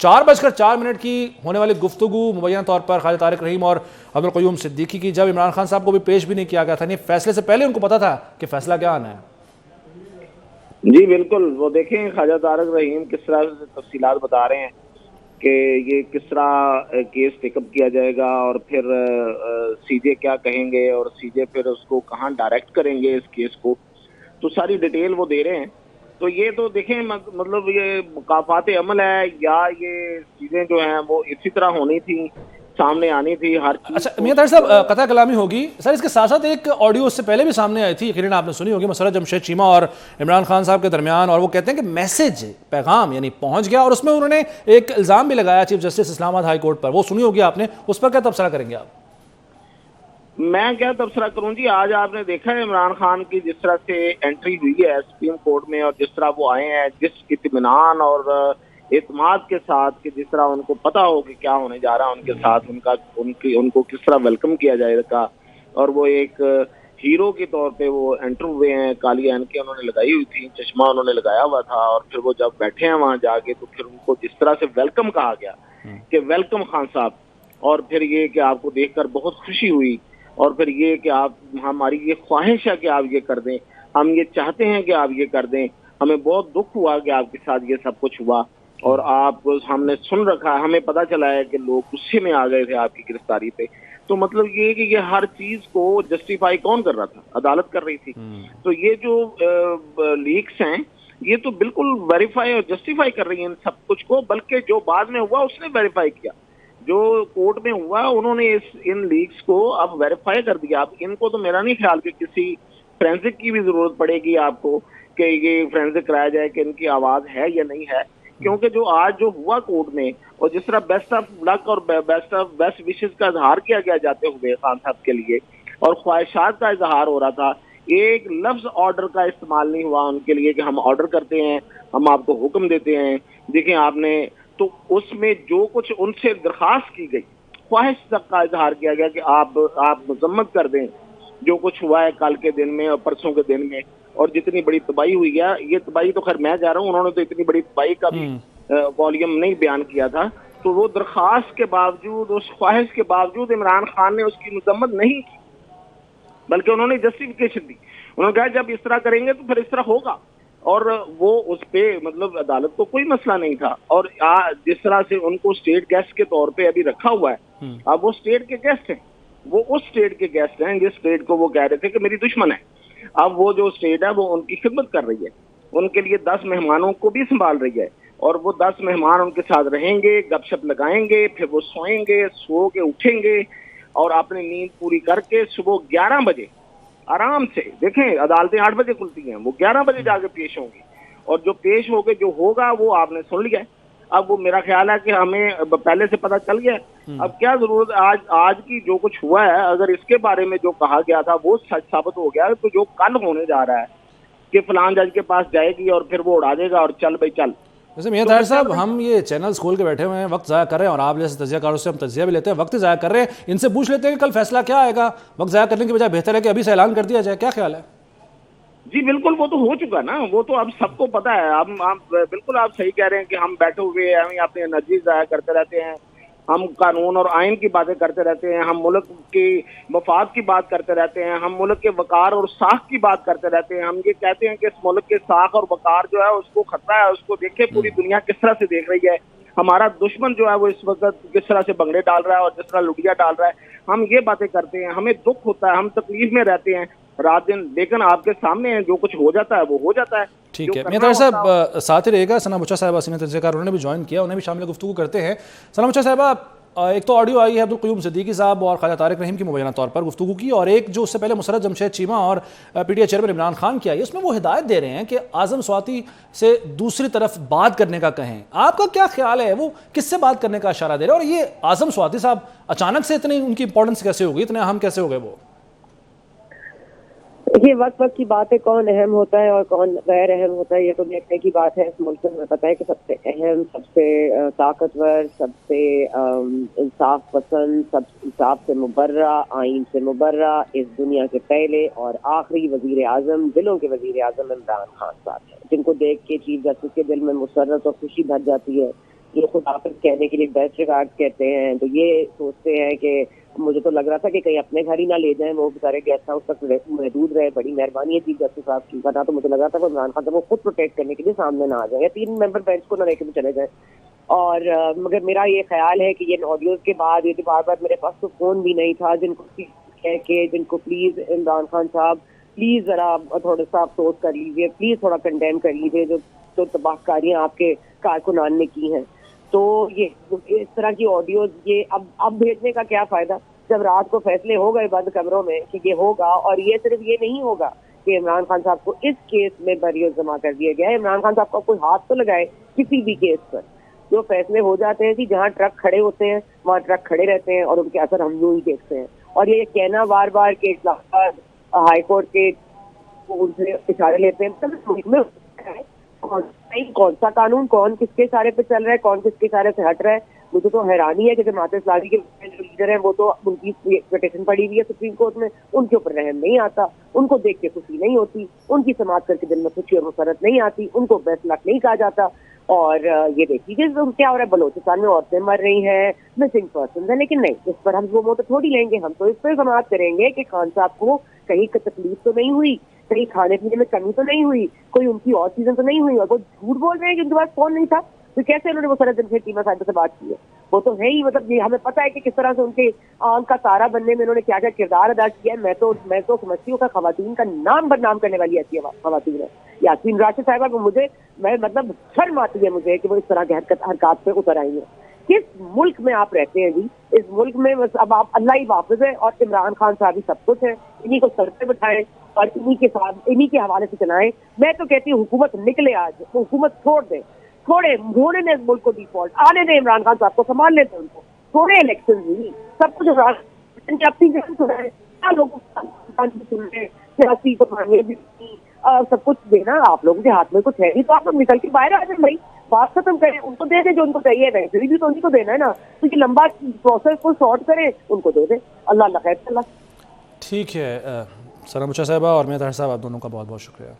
4:04 کی ہونے والی گفتگو مبینہ طور پر خواجہ طارق رحیم اور عبدالقیوم صدیقی کی، جب عمران خان صاحب کو بھی پیش بھی نہیں کیا گیا تھا، نہیں فیصلے سے پہلے ان کو پتا تھا کہ فیصلہ کیا آنا ہے؟ جی بالکل، وہ دیکھیں خواجہ طارق رحیم کس طرح سے تفصیلات بتا رہے ہیں کہ یہ کس طرح کیس پک اپ کیا جائے گا، اور پھر سی جے کیا کہیں گے، اور سی جے پھر اس کو کہاں ڈائریکٹ کریں گے اس کیس کو، تو ساری ڈیٹیل وہ دے رہے ہیں. تو یہ تو دیکھیں مطلب یہ مقافات عمل ہے، یا یہ چیزیں جو ہیں وہ اسی طرح ہونی تھی، سامنے آنی تھی ہر چیز. اچھا میاں طاہر صاحب، قطع کلامی ہوگی سر، اس کے ساتھ ساتھ ایک آڈیو اس سے پہلے بھی سامنے آئی تھی، یقیناً آپ نے سنی ہوگی، مسرت جمشید چیمہ اور عمران خان صاحب کے درمیان، اور وہ کہتے ہیں کہ میسج پیغام یعنی پہنچ گیا، اور اس میں انہوں نے ایک الزام بھی لگایا چیف جسٹس اسلام آباد ہائی کورٹ پر، وہ سنی ہوگی آپ نے، اس پر کیا تبصرہ کریں گے آپ؟ میں کیا تبصرہ کروں جی، آج آپ نے دیکھا ہے عمران خان کی جس طرح سے انٹری ہوئی ہے سپریم کورٹ میں، اور جس طرح وہ آئے ہیں، جس اطمینان اور اعتماد کے ساتھ، کہ جس طرح ان کو پتا ہو کہ کیا ہونے جا رہا ہے ان کے ساتھ، ان کو کس طرح ویلکم کیا جائے گا، اور وہ ایک ہیرو کے طور پہ وہ انٹر ہوئے ہیں. کالی اینکیں انہوں نے لگائی ہوئی تھی، چشمہ انہوں نے لگایا ہوا تھا، اور پھر وہ جب بیٹھے ہیں وہاں جا کے، تو پھر ان کو جس طرح سے ویلکم کہا گیا کہ ویلکم خان صاحب، اور پھر یہ کہ آپ کو دیکھ کر بہت خوشی ہوئی، اور پھر یہ کہ آپ، ہماری یہ خواہش ہے کہ آپ یہ کر دیں، ہم یہ چاہتے ہیں کہ آپ یہ کر دیں، ہمیں بہت دکھ ہوا کہ آپ کے ساتھ یہ سب کچھ ہوا، اور آپ، ہم نے سن رکھا ہے، ہمیں پتہ چلا ہے کہ لوگ غصے میں آ گئے تھے آپ کی گرفتاری پہ. تو مطلب یہ کہ یہ ہر چیز کو جسٹیفائی کون کر رہا تھا؟ عدالت کر رہی تھی. تو یہ جو لیکس ہیں یہ تو بالکل ویریفائی اور جسٹیفائی کر رہی ہیں ان سب کچھ کو، بلکہ جو بعد میں ہوا اس نے ویریفائی کیا، جو کورٹ میں ہوا انہوں نے ان لیکس کو اب ویریفائی کر دیا. اب ان کو تو میرا نہیں خیال کہ کسی فرینزک کی بھی ضرورت پڑے گی آپ کو، کہ یہ فرینزک کرایا جائے کہ ان کی آواز ہے یا نہیں ہے، کیونکہ جو آج جو ہوا کورٹ میں، اور جس طرح بیسٹ آف لک اور بیسٹ وشز کا اظہار کیا گیا جاتے ہوئے خان صاحب کے لیے، اور خواہشات کا اظہار ہو رہا تھا، ایک لفظ آرڈر کا استعمال نہیں ہوا ان کے لیے کہ ہم آرڈر کرتے ہیں، ہم آپ کو حکم دیتے ہیں. دیکھیں آپ نے، تو اس میں جو کچھ ان سے درخواست کی گئی، خواہش تک کا اظہار کیا گیا کہ آپ مذمت کر دیں جو کچھ ہوا ہے کل کے دن میں اور پرسوں کے دن میں، اور جتنی بڑی تباہی ہوئی ہے. یہ تباہی تو خیر میں جا رہا ہوں، انہوں نے تو اتنی بڑی تباہی کا بھی والیوم نہیں بیان کیا تھا. تو وہ درخواست کے باوجود، اس خواہش کے باوجود عمران خان نے اس کی مذمت نہیں کی، بلکہ انہوں نے جسٹیفیکیشن دی. انہوں نے کہا جب اس طرح کریں گے تو پھر اس طرح ہوگا، اور وہ اس پہ مطلب عدالت کو کوئی مسئلہ نہیں تھا. اور جس طرح سے ان کو اسٹیٹ گیسٹ کے طور پہ ابھی رکھا ہوا ہے، اب وہ اسٹیٹ کے گیسٹ ہیں، وہ اس اسٹیٹ کے گیسٹ ہیں جس اسٹیٹ کو وہ کہہ رہے تھے کہ میری دشمن ہے. اب وہ جو اسٹیٹ ہے وہ ان کی خدمت کر رہی ہے، ان کے لیے 10 مہمانوں کو بھی سنبھال رہی ہے، اور وہ 10 مہمان ان کے ساتھ رہیں گے، گپ شپ لگائیں گے، پھر وہ سوئیں گے، سو کے اٹھیں گے، اور اپنی نیند پوری کر کے صبح 11 بجے آرام سے، دیکھیں عدالتیں 8 بجے کھلتی ہیں، وہ 11 بجے جا کے پیش ہوں گی، اور جو پیش ہو کے جو ہوگا وہ آپ نے سن لیا ہے. اب وہ میرا خیال ہے کہ ہمیں پہلے سے پتہ چل گیا ہے، اب کیا ضرورت آج کی جو کچھ ہوا ہے، اگر اس کے بارے میں جو کہا گیا تھا وہ سچ ثابت ہو گیا، تو جو کل ہونے جا رہا ہے کہ فلان جج کے پاس جائے گی اور پھر وہ اڑا دے گا اور چل بھائی چل. ویسے میاں طاہر صاحب، ہم یہ چینلز کھول کے بیٹھے ہوئے ہیں، وقت ضائع کر رہے ہیں، اور آپ جیسے تجزیہ کاروں سے ہم تجزیہ بھی لیتے ہیں، وقت ضائع کر رہے ہیں. ان سے پوچھ لیتے ہیں کہ کل فیصلہ کیا آئے گا، وقت ضائع کرنے کی بجائے بہتر ہے کہ ابھی سے اعلان کر دیا جائے. کیا خیال ہے؟ جی بالکل، وہ تو ہو چکا نا، وہ تو اب سب کو پتا ہے. اب بالکل آپ صحیح کہہ رہے ہیں کہ ہم بیٹھے ہوئے ہیں، ہم اپنی انرجی ضائع کرتے رہتے ہیں، ہم قانون اور آئین کی باتیں کرتے رہتے ہیں، ہم ملک کی مفاد کی بات کرتے رہتے ہیں، ہم ملک کے وقار اور ساکھ کی بات کرتے رہتے ہیں. ہم یہ کہتے ہیں کہ اس ملک کے ساکھ اور وقار جو ہے اس کو خطرہ ہے، اس کو دیکھے پوری دنیا کس طرح سے دیکھ رہی ہے. ہمارا دشمن جو ہے وہ اس وقت کس طرح سے بنگڑے ڈال رہا ہے اور جس طرح لٹیا ڈال رہا ہے. ہم یہ باتیں کرتے ہیں، ہمیں دکھ ہوتا ہے، ہم تکلیف میں رہتے ہیں رات دن، لیکن آپ کے سامنے جو کچھ ہو جاتا ہے وہ ہو جاتا ہے. ٹھیک ہے میاں طاہر صاحب، ساتھ ہی رہے گا. ثنا بچہ صاحبہ سینئر تجزیہ کار، انہوں نے بھی جوائن کیا، انہیں بھی شامل گفتگو کرتے ہیں. ثنا بچہ صاحبہ، ایک تو آڈیو آئی ہے عبدالقیوم صدیقی صاحب اور خواجہ طارق رحیم کی مبینہ طور پر گفتگو کی، اور ایک جو اس سے پہلے مسرت جمشید چیمہ اور P T I chairman Imran Khan کی آئی، اس میں وہ ہدایت دے رہے ہیں کہ اعظم سواتی سے دوسری طرف بات کرنے کا کہیں. آپ کا کیا خیال ہے، وہ کس سے بات کرنے کا اشارہ دے رہے ہیں، اور یہ اعظم سواتی صاحب اچانک سے اتنی ان کی امپورٹنس کیسے ہو گئی، اتنے اہم کیسے ہو گئے وہ؟ یہ وقت کی بات ہے، کون اہم ہوتا ہے اور کون غیر اہم ہوتا ہے یہ تو دیکھنے کی بات ہے. اس ملک میں پتہ ہے کہ سب سے اہم، سب سے طاقتور، سب سے انصاف پسند، سب انصاف سے مبرہ، آئین سے مبرہ، اس دنیا کے پہلے اور آخری وزیر اعظم، دلوں کے وزیر اعظم عمران خان صاحب ہیں، جن کو دیکھ کے چیف جسٹس کے دل میں مسرت اور خوشی بھر جاتی ہے. یہ خدا حافظ کہنے کے لیے بیسٹ ریگارڈ کہتے ہیں، تو یہ سوچتے ہیں کہ مجھے تو لگ رہا تھا کہ کہیں اپنے گھر ہی نہ لے جائیں، وہ بیچارے گیسٹ ہاؤس تک محدود رہے. بڑی مہربانی ہے چیف جسٹس صاحب کی، ورنہ تو مجھے لگ رہا تھا وہ عمران خان کو خود پروٹیکٹ کرنے کے لیے سامنے نہ آ جائیں یا 3 ممبر بینچ کو نہ لے کے بھی چلے جائیں. اور مگر میرا یہ خیال ہے کہ یہ آڈیوز کے بعد یہ بار بار میرے پاس تو فون بھی نہیں تھا جن کو پلیز عمران خان صاحب پلیز ذرا تھوڑا سا افسوس کر لیجیے، پلیز تھوڑا کنڈیم کر لیجیے جو تباہ کاریاں آپ کے کارکنان نے کی ہیں. تو یہ اس طرح کی آڈیوز یہ اب بھیجنے کا کیا فائدہ جب رات کو فیصلے ہو گئے بند کمروں میں کہ یہ ہوگا. اور یہ صرف یہ نہیں ہوگا کہ عمران خان صاحب کو اس کیس میں بری جمع کر دیا گیا ہے، عمران خان صاحب کو کوئی ہاتھ تو لگائے کسی بھی کیس پر. جو فیصلے ہو جاتے ہیں کہ جہاں ٹرک کھڑے ہوتے ہیں وہاں ٹرک کھڑے رہتے ہیں اور ان کے اثر ہم یوں ہی دیکھتے ہیں. اور یہ کہنا بار بار کہ ہائی کورٹ کے ان سے اشارے لیتے ہیں، کون سا قانون کون کس کے اشارے پہ چل رہا ہے، کون کس کے اشارے سے ہٹ رہا ہے. مجھے تو حیرانی ہے کہ جماعت اسلامی کے جو لیڈر ہیں وہ تو ان کی پٹیشن پڑی ہوئی ہے سپریم کورٹ میں، ان کے اوپر رحم نہیں آتا، ان کو دیکھ کے خوشی نہیں ہوتی، ان کی سماعت کر کے دل میں خوشی اور مسرت نہیں آتی، ان کو بیسٹ لک نہیں کہا جاتا. اور یہ دیکھیے کیا ہو رہا ہے، بلوچستان میں عورتیں مر رہی ہیں، مسنگ پرسنز ہیں، لیکن نہیں، اس پر ہم وہ موت تھوڑی لیں گے. ہم تو اس پہ سماعت کریں گے کہ خان صاحب کو کہیں تکلیف تو نہیں ہوئی، کہیں کھانے پینے میں کمی تو نہیں ہوئی، کوئی ان کی اور چیزیں تو نہیں ہوئی. اور وہ جھوٹ بول رہے ہیں کہ ان کے پاس فون نہیں تھا، تو کیسے انہوں نے وہ سارا دن چیمہ صاحب سے بات کی ہے. وہ تو ہے ہی، مطلب یہ ہمیں پتہ ہے کہ کس طرح سے ان کے آنکھ کا تارا بننے میں انہوں نے کیا کیا کردار ادا کیا ہے. میں تو سمجھتی ہوں کہ خواتین کا نام بدنام کرنے والی ایسی خواتین ہے یاسمین راشد صاحبہ کو. میں مطلب شرم آتی ہے مجھے کہ وہ اس طرح کے حرکات پہ اتر آئی ہیں. کس ملک میں آپ رہتے ہیں جی؟ اس ملک میں بس اب آپ اللہ ہی حافظ ہے اور عمران خان صاحب ہی سب کچھ ہے. انہی کو سر پہ بٹھائیں اور انہی کے حوالے سے چلائیں. میں تو کہتی ہوں حکومت نکلے، آج حکومت چھوڑ دیں، ہونے دیں ملک کو ڈیفالٹ، آنے دیں عمران خان صاحب کو، سنبھال لیتے ان کو، تھوڑے الیکشن نہیں سب کچھ اپنی جگہ سن رہے ہیں لوگوں سیاسی کو سب کچھ دینا آپ لوگوں کے ہاتھ میں کچھ ہے نہیں، تو آپ لوگ نکل کے باہر آ جائیں بھائی، بات ختم کریں، ان کو دے دیں جو ان کو چاہیے. ویسے بھی تو انہیں کو دینا ہے نا، تو یہ لمبا پروسیس کو شارٹ کریں، ان کو دے دیں. اللہ خیر. اللہ ٹھیک ہے. سنا مچا صاحبہ اور میں طاہر صاحب، آپ دونوں کا بہت بہت شکریہ.